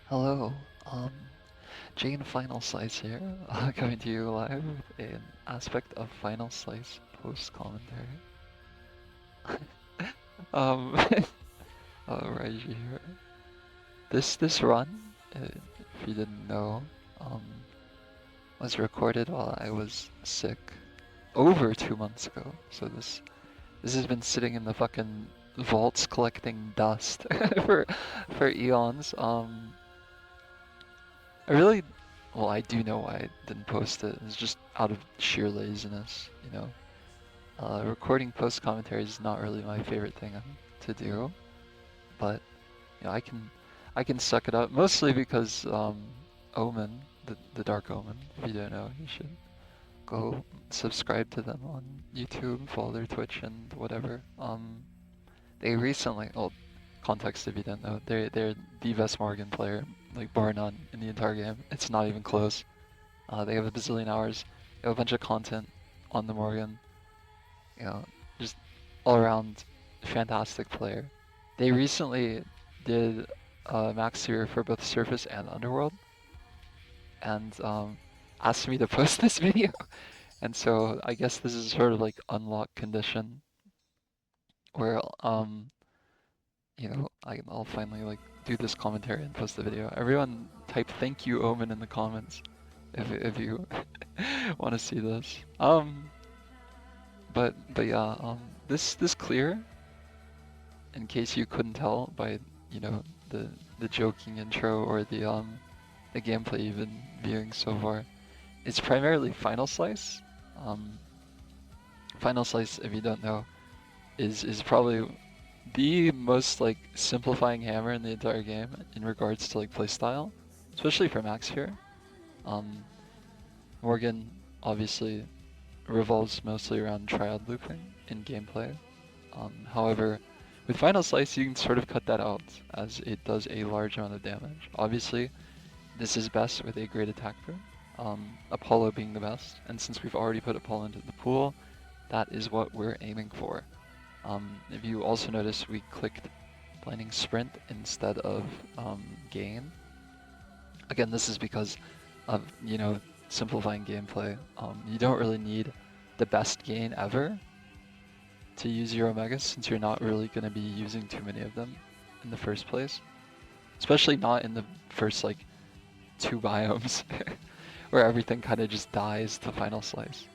Hello, um, Jane Final Slice here, coming to you live with an aspect of Final Slice post-commentary. um, Raiji here. This run, if you didn't know, um, was recorded while I was sick over 2 months ago. So this has been sitting in the fucking vaults collecting dust for for eons. I really, well, I do know why I didn't post it. It's just out of sheer laziness, you know. Recording post commentary is not really my favorite thing to do, but you know, I can suck it up mostly because Omen, the Dark Omen. If you don't know, you should go subscribe to them on YouTube, follow their Twitch and whatever. They recently, well, context if you don't know, they're the best Morrigan player, like bar none in the entire game. It's not even close. They have a bazillion hours. They have a bunch of content on the Morrigan. You know, just all around fantastic player. They recently did max tier for both Surface and Underworld, and asked me to post this video. And so I guess this is sort of like unlock condition where you know, I'll finally like do this commentary and post the video. Everyone type thank you Omen in the comments if you want to see this. But yeah, this clear, in case you couldn't tell by, you know, the joking intro or the gameplay you've been viewing so far, it's primarily Final Slice. Um, Final Slice, if you don't know, is probably the most like simplifying hammer in the entire game in regards to like playstyle, especially for Max here. Um, Morgan obviously revolves mostly around triad looping in gameplay. However, with Final Slice you can sort of cut that out as it does a large amount of damage. Obviously, this is best with a great attacker, Apollo being the best, and since we've already put Apollo into the pool, that is what we're aiming for. If you also notice, we clicked blinding sprint instead of gain. Again, this is because of, you know, simplifying gameplay. You don't really need the best gain ever to use your Omegas since you're not really going to be using too many of them in the first place. Especially not in the first like 2 biomes where everything kind of just dies to Final Slice.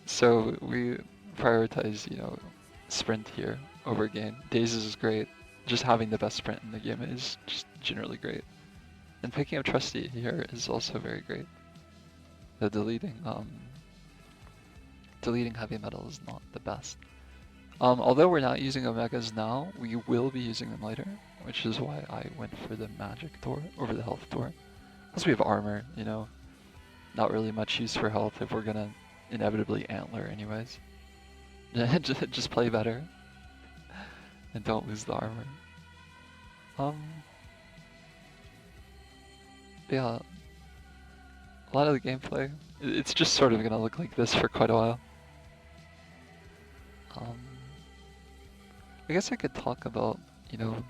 So we prioritize, you know, sprint here over gain. Dazes is great. Just having the best sprint in the game is just generally great. And picking up Trusty here is also very great. The deleting heavy metal is not the best. Although we're not using Omegas now, we will be using them later, which is why I went for the Magic Door over the Health Door. Plus we have armor, you know, not really much use for health if we're gonna inevitably antler anyways. Just play better and don't lose the armor. Yeah, a lot of the gameplay, it's just sort of gonna look like this for quite a while. I guess I could talk about, you know,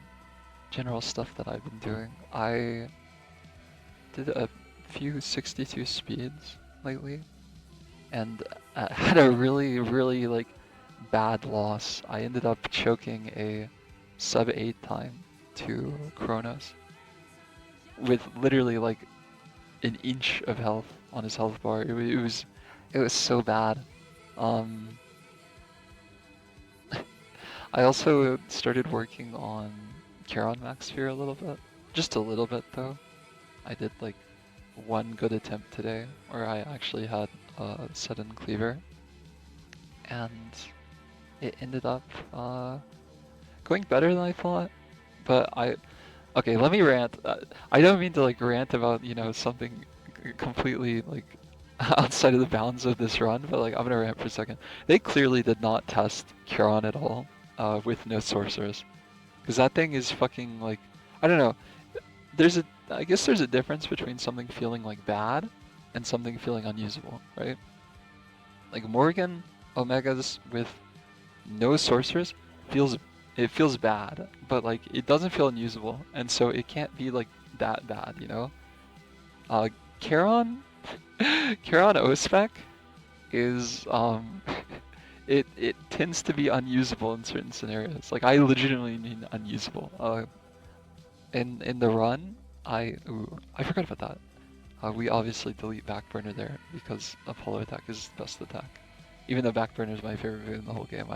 general stuff that I've been doing. I did a few 62 speeds lately, and I had a really like bad loss. I ended up choking a sub 8 time to Kronos with literally like an inch of health on his health bar. It was so bad. I also started working on Charon Max Sphere a little bit. Just a little bit though. I did like one good attempt today where I actually had a sudden cleaver. And it ended up going better than I thought. But okay, let me rant. I don't mean to like rant about, you know, something completely like outside of the bounds of this run, but like I'm gonna rant for a second. They clearly did not test Charon at all. With no sorcerers, because that thing is fucking like, I don't know. I guess there's a difference between something feeling like bad and something feeling unusable, right? Like Morrigan Omegas with no sorcerers feels it feels bad, but like it doesn't feel unusable, and so it can't be like that bad, you know? Uh, Charon, Charon O-Spec is it tends to be unusable in certain scenarios. Like I legitimately mean unusable. In the run, I forgot about that. We obviously delete backburner there because Apollo attack is the best attack. Even though backburner is my favorite move in the whole game,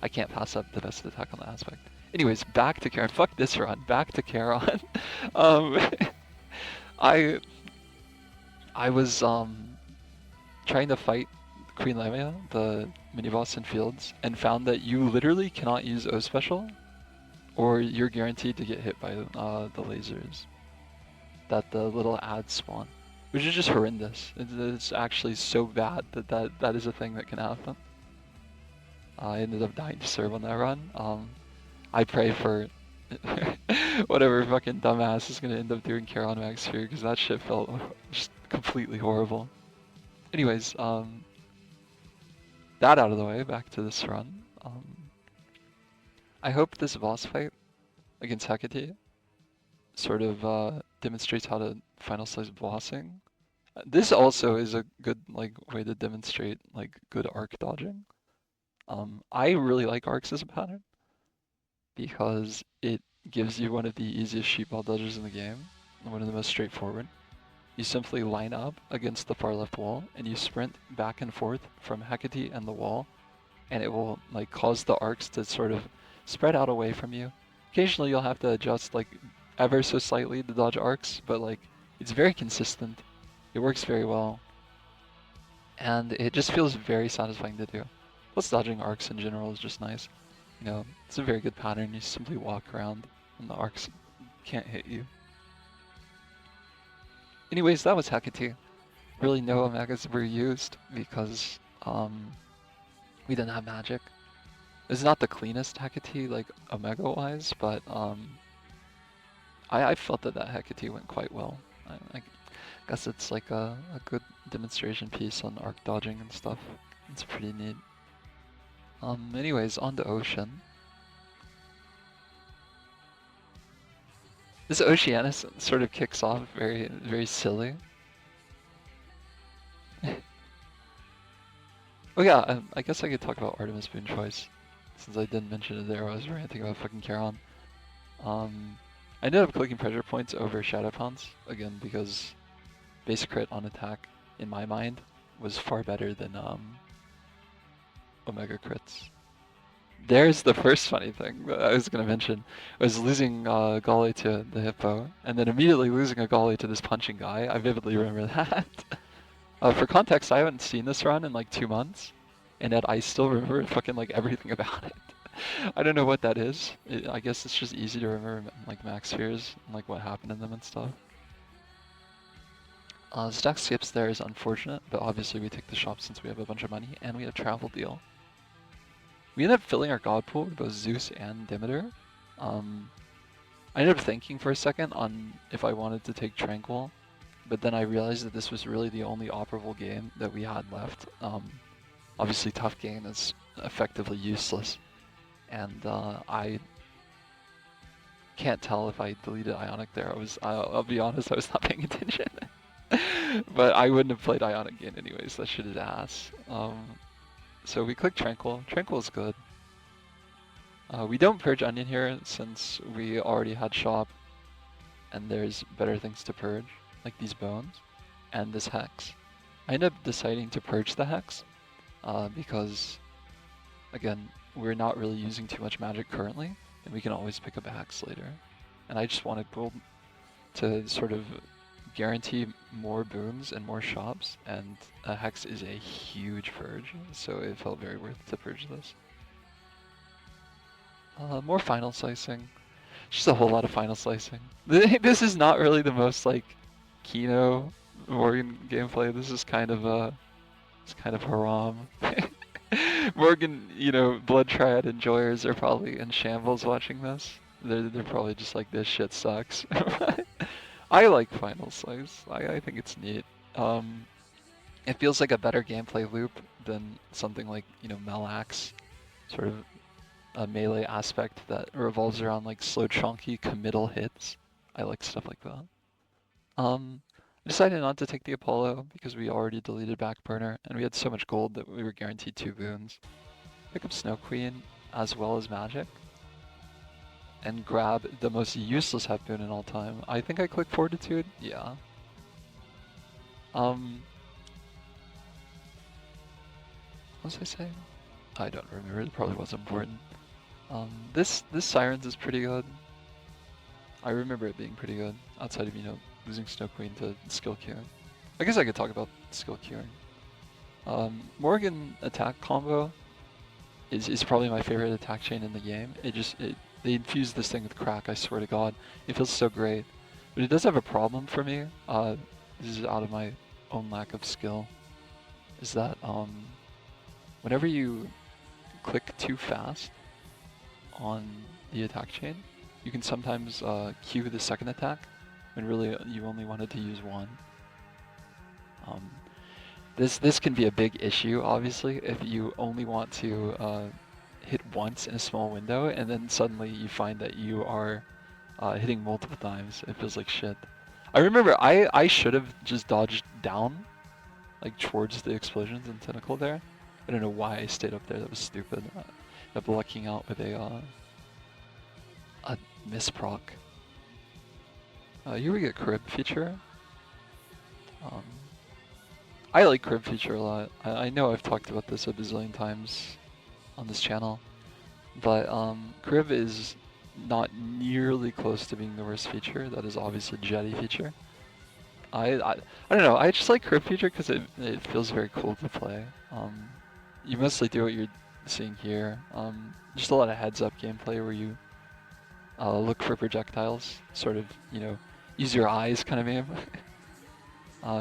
I can't pass up the best attack on the aspect. Anyways, back to Charon. Fuck this run. Back to Charon. um, I I was trying to fight Queen Lamia, the mini boss in Fields, and found that you literally cannot use O special, or you're guaranteed to get hit by the lasers that the little ads spawn, which is just horrendous. It's actually so bad that is a thing that can happen. I ended up dying to serve on that run. I pray for whatever fucking dumbass is gonna end up doing Charon Max here, because that shit felt just completely horrible. Anyways, that out of the way, back to this run. I hope this boss fight against Hecate sort of demonstrates how to final slice bossing. This also is a good like way to demonstrate like good arc dodging. I really like arcs as a pattern because it gives you one of the easiest sheepball dodges in the game, and one of the most straightforward. You simply line up against the far left wall and you sprint back and forth from Hecate and the wall, and it will like cause the arcs to sort of spread out away from you. Occasionally you'll have to adjust like ever so slightly to dodge arcs, but like it's very consistent. It works very well. And it just feels very satisfying to do. Plus dodging arcs in general is just nice. You know, it's a very good pattern. You simply walk around and the arcs can't hit you. Anyways, that was Hecate. Really no omegas were used because we didn't have magic. It's not the cleanest Hecate, like omega-wise, but I felt that Hecate went quite well. I guess it's like a good demonstration piece on arc dodging and stuff. It's pretty neat. Anyways, on to Ocean. This Oceanus sort of kicks off very silly. Oh yeah, I guess I could talk about Artemis Boon Choice, since I didn't mention it there. I was ranting about fucking Charon. I ended up clicking pressure points over Shadow Pounce, again, because base crit on attack, in my mind, was far better than Omega crits. There's the first funny thing that I was going to mention, was losing Golly to the Hippo, and then immediately losing a Golly to this punching guy. I vividly remember that. For context, I haven't seen this run in like 2 months, and yet I still remember fucking like everything about it. I don't know what that is. I guess it's just easy to remember like max spheres and like what happened in them and stuff. Stack skips there is unfortunate, but obviously we take the shop since we have a bunch of money and we have travel deal. We ended up filling our god pool with both Zeus and Demeter. I ended up thinking for a second on if I wanted to take Tranquil, but then I realized that this was really the only operable game that we had left. Obviously Tough Game is effectively useless, and I can't tell if I deleted Ionic there. I'll be honest, I was not paying attention. But I wouldn't have played Ionic again anyways, that shit is ass. So we click Tranquil. Tranquil is good. We don't purge Onion here since we already had Shop, and there's better things to purge, like these bones, and this Hex. I ended up deciding to purge the Hex, because, again, we're not really using too much magic currently, and we can always pick up a Hex later. And I just wanted Gold to sort of guarantee more boons and more shops, and a Hex is a huge purge, so it felt very worth to purge this. More final slicing. Just a whole lot of final slicing. This is not really the most like Kino Morrigan gameplay. This is kind of it's kind of haram. Morrigan, you know, Blood Triad enjoyers are probably in shambles watching this. They're probably just like, this shit sucks. I like final slice. I think it's neat. It feels like a better gameplay loop than something like, you know, Melax, sort of a melee aspect that revolves around like slow, chunky, committal hits. I like stuff like that. I decided not to take the Apollo because we already deleted Backburner, and we had so much gold that we were guaranteed 2 boons. Pick up Snow Queen as well as Magic, and grab the most useless half boon in all time. I think I click Fortitude. Yeah. What was I saying? I don't remember. It probably wasn't important. This Sirens is pretty good. I remember it being pretty good, outside of, you know, losing Snow Queen to skill queuing. I guess I could talk about skill queuing. Morrigan attack combo is probably my favorite attack chain in the game. They infuse this thing with crack, I swear to God. It feels so great. But it does have a problem for me. This is out of my own lack of skill. Is that whenever you click too fast on the attack chain, you can sometimes queue the second attack when really you only wanted to use one. This can be a big issue, obviously, if you only want to hit once in a small window, and then suddenly you find that you are hitting multiple times. It feels like shit. I remember I should have just dodged down, like towards the explosions and tentacle there. I don't know why I stayed up there. That was stupid. I ended up lucking out with a misproc. Here we get crib feature. I like crib feature a lot. I know I've talked about this a bazillion times on this channel, but crib is not nearly close to being the worst feature. That is obviously jetty feature. I don't know. I just like crib feature because it feels very cool to play. You mostly do what you're seeing here. Just a lot of heads up gameplay where you look for projectiles, sort of, you know, use your eyes kind of aim.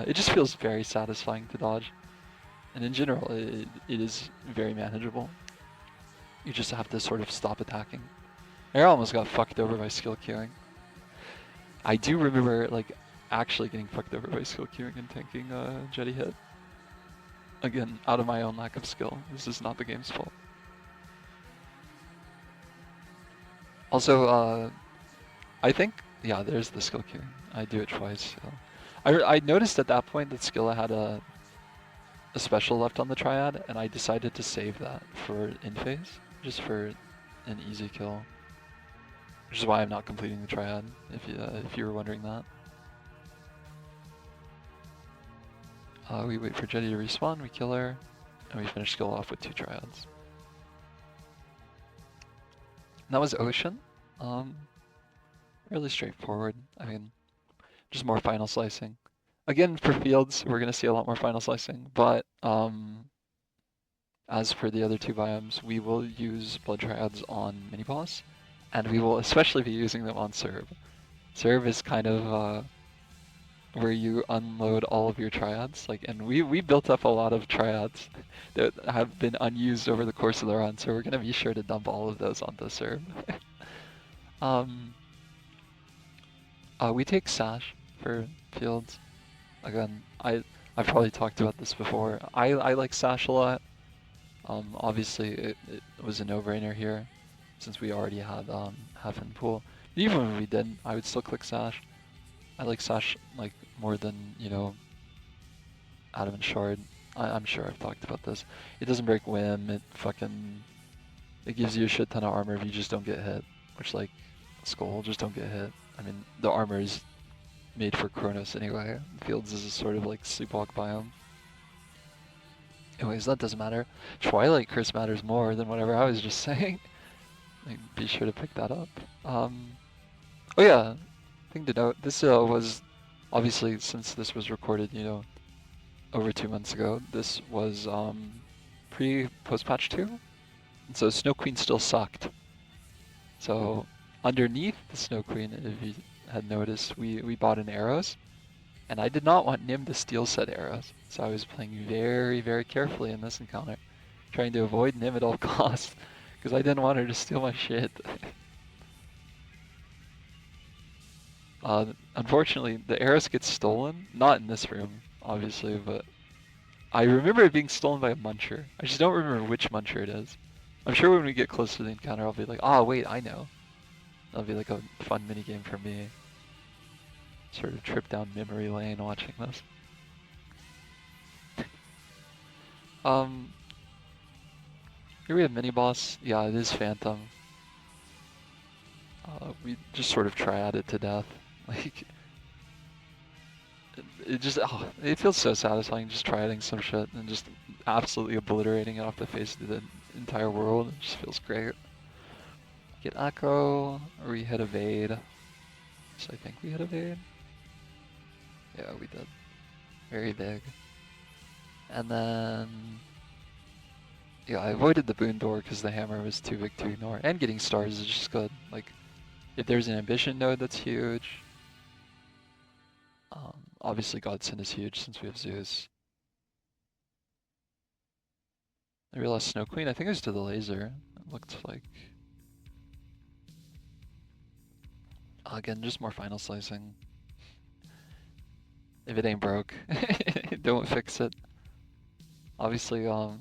It just feels very satisfying to dodge. And in general, it is very manageable. You just have to sort of stop attacking. I almost got fucked over by skill queuing. I do remember like actually getting fucked over by skill queuing and tanking jetty hit. Again, out of my own lack of skill. This is not the game's fault. Also, I think, yeah, there's the skill queuing. I do it twice. So. I noticed at that point that Skilla had a special left on the triad, and I decided to save that for in phase, just for an easy kill. Which is why I'm not completing the triad, if you were wondering that. We wait for Jetty to respawn, we kill her, and we finish skill off with 2 triads. And that was Ocean. Really straightforward. I mean, just more final slicing. Again, for fields, we're going to see a lot more final slicing, but as for the other 2 biomes, we will use blood triads on mini-boss, and we will especially be using them on Serb. Serb is kind of where you unload all of your triads, and we built up a lot of triads that have been unused over the course of the run, so we're going to be sure to dump all of those onto Serb. We take Sash for fields. Again, I've probably talked about this before. I like Sash a lot. Obviously, it was a no-brainer here, since we already had half in pool. But even when we didn't, I would still click Sash. I like Sash like more than, you know, Adam and Shard. I'm sure I've talked about this. It doesn't break whim. It gives you a shit ton of armor if you just don't get hit, which like Skull just don't get hit. I mean, the armor is made for Kronos anyway. Fields is a sort of like sleepwalk biome. Anyways, that doesn't matter. Twilight Curse matters more than whatever I was just saying. Like, be sure to pick that up. Oh yeah, thing to note, this was, obviously since this was recorded, you know, over 2 months ago, this was pre-post-patch 2. And so Snow Queen still sucked. So underneath the Snow Queen, if you had noticed, we bought in arrows. And I did not want Nim to steal said arrows. So I was playing very, very carefully in this encounter. Trying to avoid Nim at all costs. Because I didn't want her to steal my shit. Unfortunately, the arrows get stolen. Not in this room, obviously, but I remember it being stolen by a Muncher. I just don't remember which Muncher it is. I'm sure when we get close to the encounter, I'll be like, oh wait, I know. That'll be like a fun minigame for me. Sort of trip down memory lane watching this. Here we have mini boss. Yeah, it is Phantom. We just sort of triad it to death. Like, it just, oh, it feels so satisfying just triading some shit and just absolutely obliterating it off the face of the entire world. It just feels great. Get Echo, or we hit evade. So I think we hit evade. Yeah, we did. Very big. And then, yeah, I avoided the boon door because the hammer was too big to ignore. And getting stars is just good. Like, if there's an ambition node, that's huge. Obviously Godsend is huge since we have Zeus. I realized Snow Queen, I think it was to the laser. It looked like... again, just more final slicing. If it ain't broke, don't fix it. Obviously, you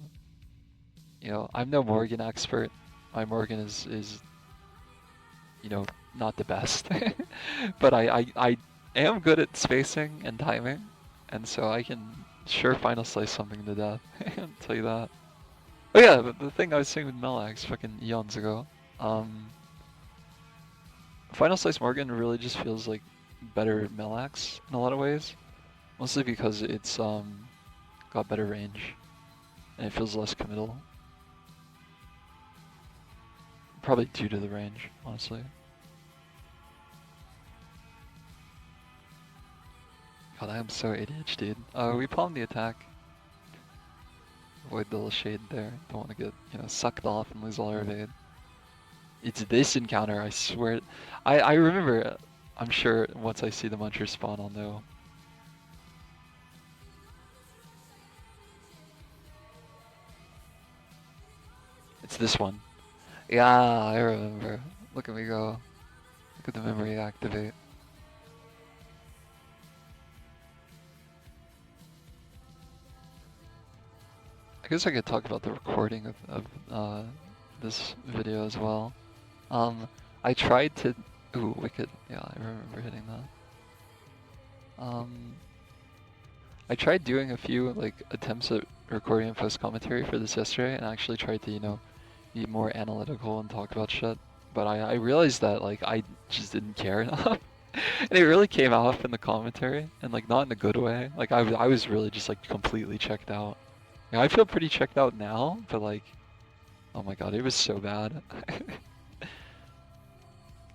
know, I'm no Morrigan expert. My Morrigan is you know, not the best. But I am good at spacing and timing, and so I can sure final slice something to death. I'll tell you that. Oh yeah, the thing I was saying with Melax fucking eons ago, final slice Morgan really just feels like better Melax in a lot of ways. Mostly because it's got better range, and it feels less committal. Probably due to the range, honestly. God, I am so ADHD'd. We palmed the attack. Avoid the little shade there. Don't want to get, you know, sucked off and lose all our evade. It's this encounter, I swear. I remember, I'm sure once I see the Muncher spawn, I'll know. It's this one. Yeah, I remember. Look at me go. Look at the memory activate. I guess I could talk about the recording of this video as well. I tried to... Ooh, Wicked. Yeah, I remember hitting that. I tried doing a few like attempts at recording and post commentary for this yesterday, and I actually tried to, you know, be more analytical and talk about shit. But I realized that like I just didn't care enough. And it really came off in the commentary, and like not in a good way. Like I was really just like completely checked out. Yeah, I feel pretty checked out now, but like, oh my god, it was so bad.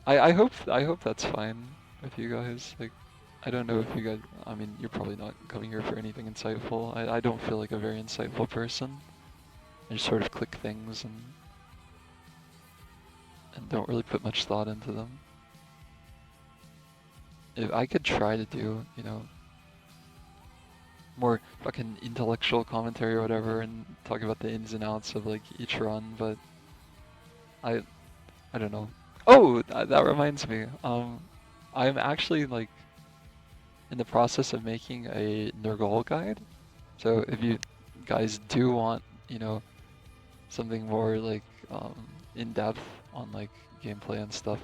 I hope that's fine with you guys. Like, I don't know if you guys. I mean, you're probably not coming here for anything insightful. I don't feel like a very insightful person. I just sort of click things and don't really put much thought into them. If I could try to do, you know, more fucking intellectual commentary or whatever and talk about the ins and outs of like each run, but I don't know. Oh, that reminds me. I'm actually like in the process of making a Nurgle guide. So if you guys do want, you know, something more like in depth on like gameplay and stuff,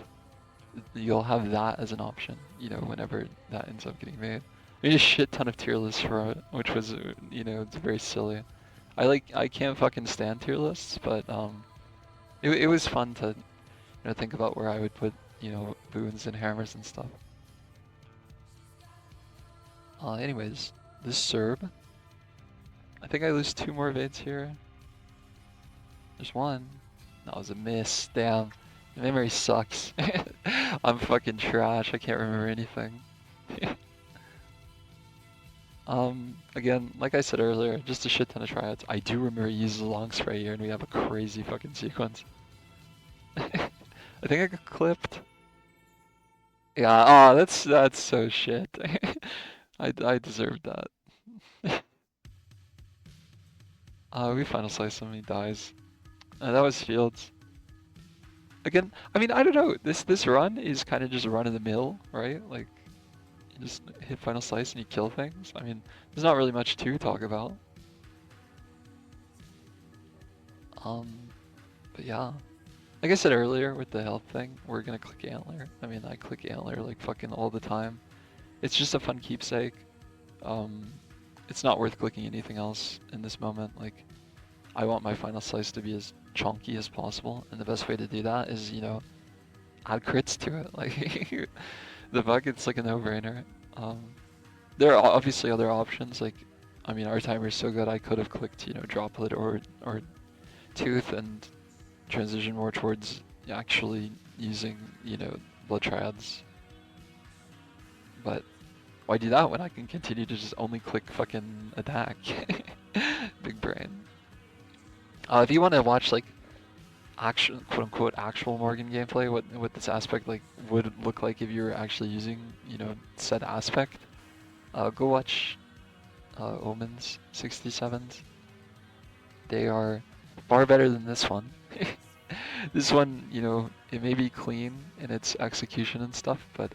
you'll have that as an option, you know, whenever that ends up getting made. I made a shit ton of tier lists for it, which was, you know, it's very silly. I can't fucking stand tier lists, but it was fun to, you know, think about where I would put, you know, boons and hammers and stuff. Anyways, this Serb. I think I lose 2 more evades here. There's one. That was a miss. Damn. The memory sucks. I'm fucking trash. I can't remember anything. Again, like I said earlier, just a shit ton of tryouts. I do remember he uses a long spray here and we have a crazy fucking sequence. I think I got clipped. Yeah, oh, that's so shit. I deserved that. We final slice him, he dies. That was Fields. Again, I mean, I don't know. This run is kind of just run of the mill, right? Like, you just hit final slice and you kill things. I mean, there's not really much to talk about. But But yeah. Like I said earlier with the health thing, we're gonna click Antler. I mean, I click Antler like fucking all the time. It's just a fun keepsake. It's not worth clicking anything else in this moment. Like, I want my final slice to be as chunky as possible, and the best way to do that is, you know, add crits to it. Like, the bucket's like a no-brainer. There are obviously other options. Like, I mean, our timer is so good. I could have clicked, you know, droplet or tooth and transition more towards actually using, you know, blood triads. But why do that when I can continue to just only click fucking attack? Big brain. If you want to watch like actual, quote unquote, actual Morgan gameplay, what this aspect like would look like if you were actually using, you know, said aspect, go watch Omens 67s. They are far better than this one. This one, you know, it may be clean in its execution and stuff, but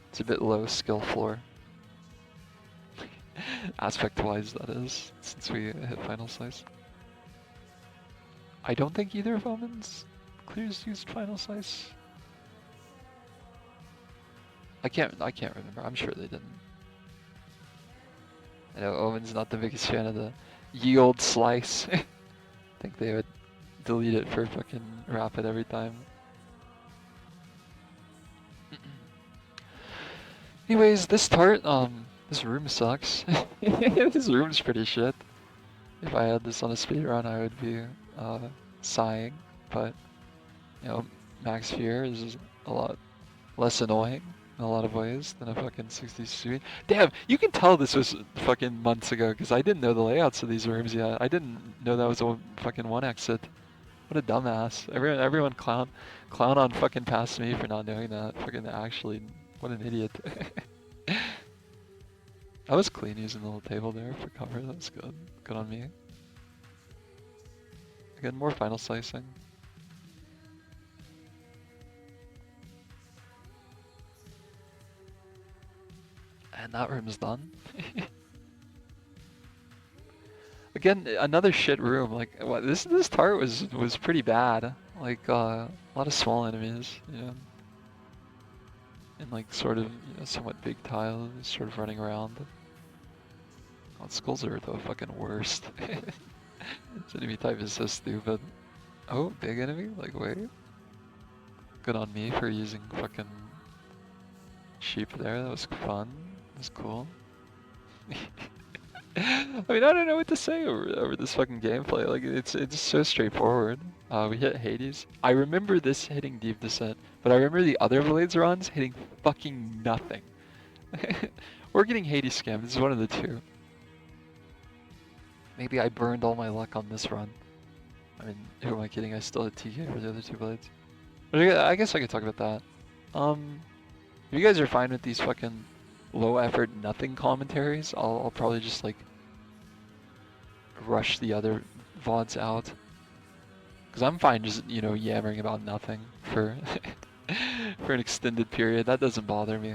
it's a bit low skill floor. Aspect-wise, that is, since we hit final slice. I don't think either of Omens clears used final slice. I can't remember. I'm sure they didn't. I know Omen's not the biggest fan of the ye old slice. I think they would delete it for fucking rapid every time. Anyways, this tart, this room sucks. This room's pretty shit. If I had this on a speedrun, I would be sighing, but you know, max fear is a lot less annoying in a lot of ways than a fucking 60 speed. Damn, you can tell this was fucking months ago because I didn't know the layouts of these rooms yet. I didn't know that was a fucking one exit. What a dumbass. Everyone clown on fucking past me for not knowing that. Fucking actually, what an idiot. I was clean using the little table there for cover. That was good. Good on me. Again, more final slicing. And that room's done. Again, another shit room. Like, what, this tart was pretty bad. Like, a lot of small enemies, you know. And like, sort of, you know, somewhat big tiles, sort of running around. Oh, skulls are the fucking worst. This enemy type is so stupid. Oh, big enemy? Like, wait. Good on me for using fucking sheep there. That was fun. That was cool. I mean, I don't know what to say over this fucking gameplay. Like, it's so straightforward. We hit Hades. I remember this hitting Deep Descent, but I remember the other Blades runs hitting fucking nothing. Or getting Hades scammed. This is one of the two. Maybe I burned all my luck on this run. I mean, who am I kidding? I still had TK for the other two Blades. But I guess I could talk about that. If you guys are fine with these fucking low effort nothing commentaries, I'll probably just like rush the other VODs out. Cause I'm fine just, you know, yammering about nothing for for an extended period. That doesn't bother me.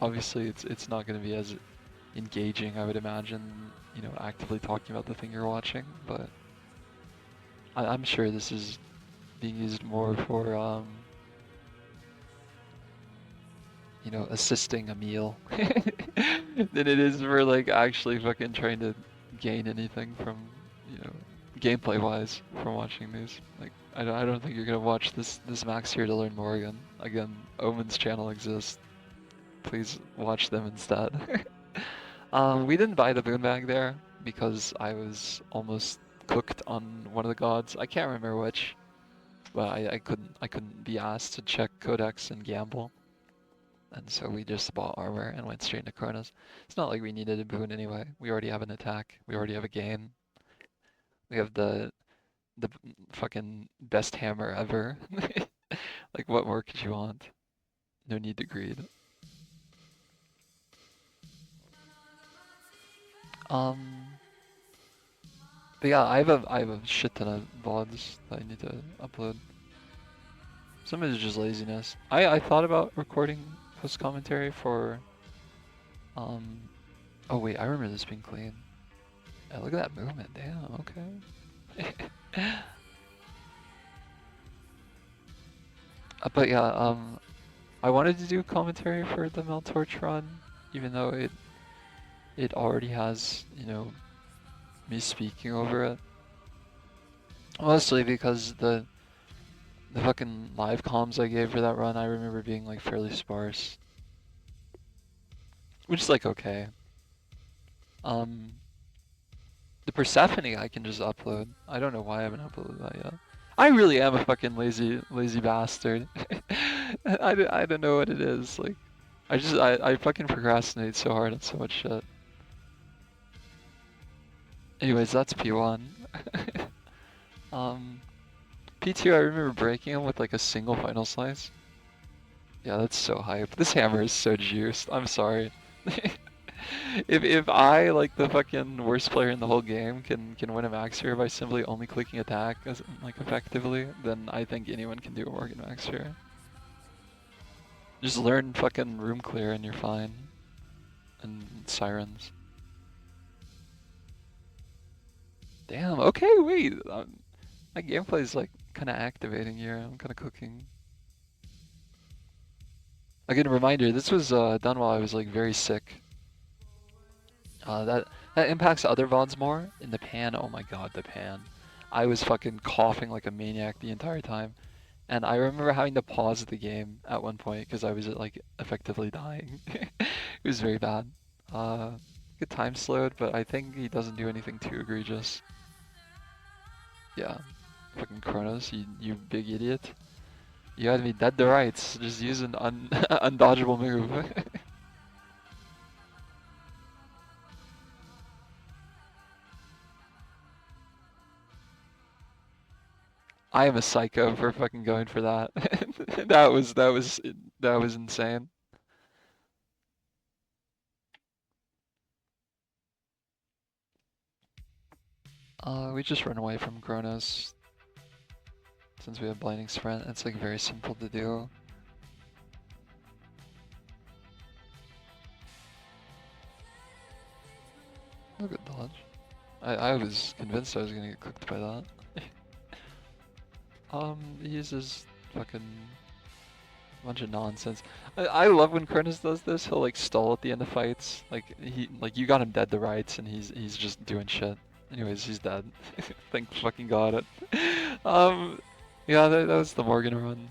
Obviously it's not gonna be as engaging, I would imagine, you know, actively talking about the thing you're watching, but I'm sure this is being used more for you know, assisting a meal than it is for like actually fucking trying to gain anything from, you know, gameplay wise from watching these. Like, I don't think you're gonna watch this max here to learn Morrigan. Again, Omen's channel exists. Please watch them instead. We didn't buy the boon bag there because I was almost cooked on one of the gods. I can't remember which, but I couldn't be asked to check codex and gamble. And so we just bought armor and went straight into Kronos. It's not like we needed a boon anyway. We already have an attack. We already have a gain. We have the fucking best hammer ever. Like, what more could you want? No need to greed. But yeah, I have a shit ton of VODs that I need to upload. Some of it is just laziness. I thought about recording post commentary for oh wait, I remember this being clean. Oh, look at that movement, damn, okay. But yeah, I wanted to do commentary for the Meltorch run, even though it already has, you know, me speaking over it. Mostly because the fucking live comms I gave for that run, I remember being like fairly sparse. Which is like okay. Um, the Persephone I can just upload. I don't know why I haven't uploaded that yet. I really am a fucking lazy bastard. I don't know what it is. Like, I fucking procrastinate so hard on so much shit. Anyways, that's P1. P2 I remember breaking him with like a single final slice. Yeah, that's so hype. This hammer is so juiced. I'm sorry. If I, like the fucking worst player in the whole game, can win a max sphere by simply only clicking attack as like effectively, then I think anyone can do a Morgan max sphere. Just learn fucking room clear and you're fine. And sirens. Damn. Okay, wait. My gameplay is like kind of activating here. I'm kind of cooking. Again, a reminder. This was done while I was like very sick. That impacts other VODs more. In the pan, oh my god, the pan. I was fucking coughing like a maniac the entire time. And I remember having to pause the game at one point because I was like effectively dying. It was very bad. Good time slowed, but I think he doesn't do anything too egregious. Yeah. Fucking Kronos, you big idiot. You had me dead to rights. Just use an undodgeable move. I am a psycho for fucking going for that. That was insane. We just run away from Kronos since we have blinding sprint. It's like very simple to do. No good dodge. I was convinced I was gonna get cooked by that. He uses fucking bunch of nonsense. I love when Kronos does this. He'll like stall at the end of fights. Like you got him dead to rights and he's just doing shit. Anyways, he's dead. Thank fucking god it. Yeah, that was the Morgan run.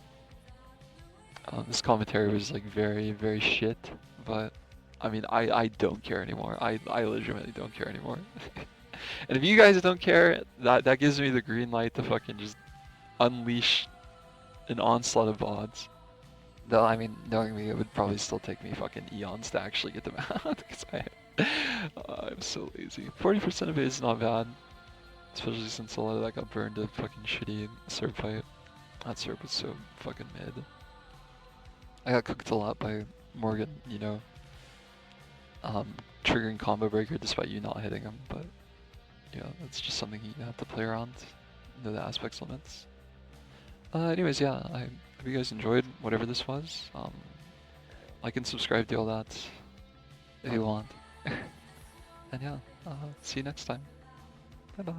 This commentary was like very shit, but I mean I don't care anymore. I legitimately don't care anymore. And if you guys don't care, that gives me the green light to fucking just unleash an onslaught of VODs. Though, I mean, knowing me, it would probably still take me fucking eons to actually get them out, because I'm so lazy. 40% of it is not bad, especially since a lot of that got burned to fucking shitty Serb fight. That Serb was so fucking mid. I got cooked a lot by Morgan, you know, triggering combo breaker despite you not hitting him, but yeah, that's just something you have to play around, know the aspects limits. Anyways, yeah, I hope you guys enjoyed whatever this was. Like and subscribe, do all that if you want. And yeah, see you next time. Bye bye.